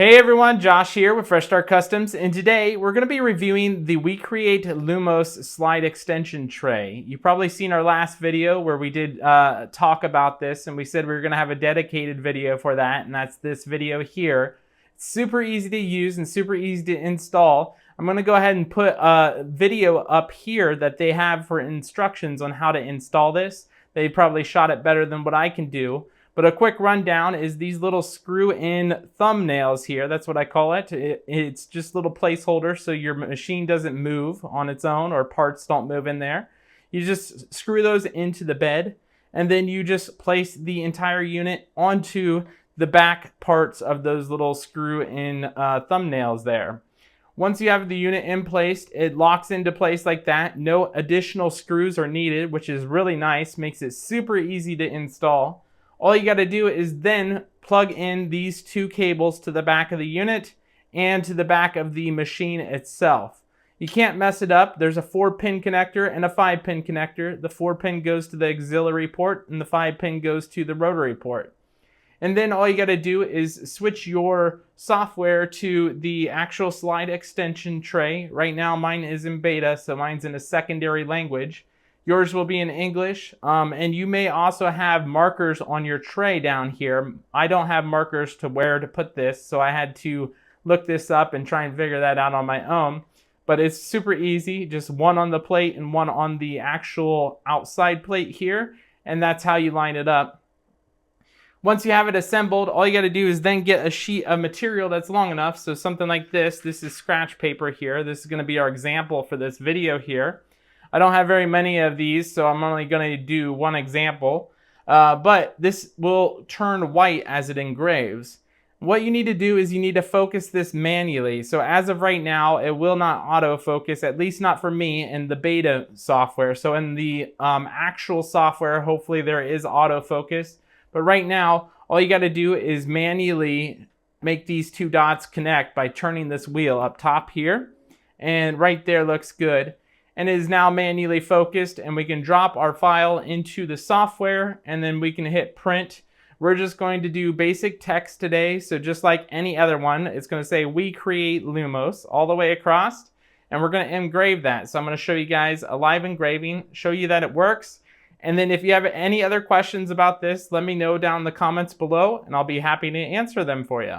Hey everyone, Josh here with Fresh Start Customs, and today we're going to be reviewing the WeCreat Lumos slide extension tray. You've probably seen our last video where we did talk about this, and we said we were going to have a dedicated video for that, and that's this video here. It's super easy to use and super easy to install. I'm going to go ahead and put a video up here that they have for instructions on how to install this. They probably shot it better than what I can do. But a quick rundown is these little screw-in thumbnails here. That's what I call it. It's just little placeholders so your machine doesn't move on its own or parts don't move in there. You just screw those into the bed, and then you just place the entire unit onto the back parts of those little screw-in thumbnails there. Once you have the unit in place, it locks into place like that. No additional screws are needed, which is really nice. Makes it super easy to install. All you got to do is then plug in these two cables to the back of the unit and to the back of the machine itself. You can't mess it up. There's a 4-pin connector and a 5-pin connector. The 4-pin goes to the auxiliary port and the 5-pin goes to the rotary port. And then all you got to do is switch your software to the actual slide extension tray. Right now mine is in beta, so mine's in a secondary language. Yours will be in English, and you may also have markers on your tray down here. I don't have markers to where to put this, so I had to look this up and try and figure that out on my own. But it's super easy, just one on the plate and one on the actual outside plate here, and that's how you line it up. Once you have it assembled, all you got to do is then get a sheet of material that's long enough. So something like this. This is scratch paper here. This is going to be our example for this video here. I don't have very many of these, so I'm only going to do one example. But this will turn white as it engraves. What you need to do is you need to focus this manually. So as of right now, it will not autofocus, at least not for me in the beta software. So in the actual software, hopefully there is autofocus. But right now, all you got to do is manually make these two dots connect by turning this wheel up top here. And right there looks good. And it is now manually focused, and we can drop our file into the software, and then we can hit print. We're just going to do basic text today, so just like any other one, it's going to say WeCreat Lumos all the way across, and we're going to engrave that. So I'm going to show you guys a live engraving, show you that it works, and then if you have any other questions about this, let me know down in the comments below, and I'll be happy to answer them for you.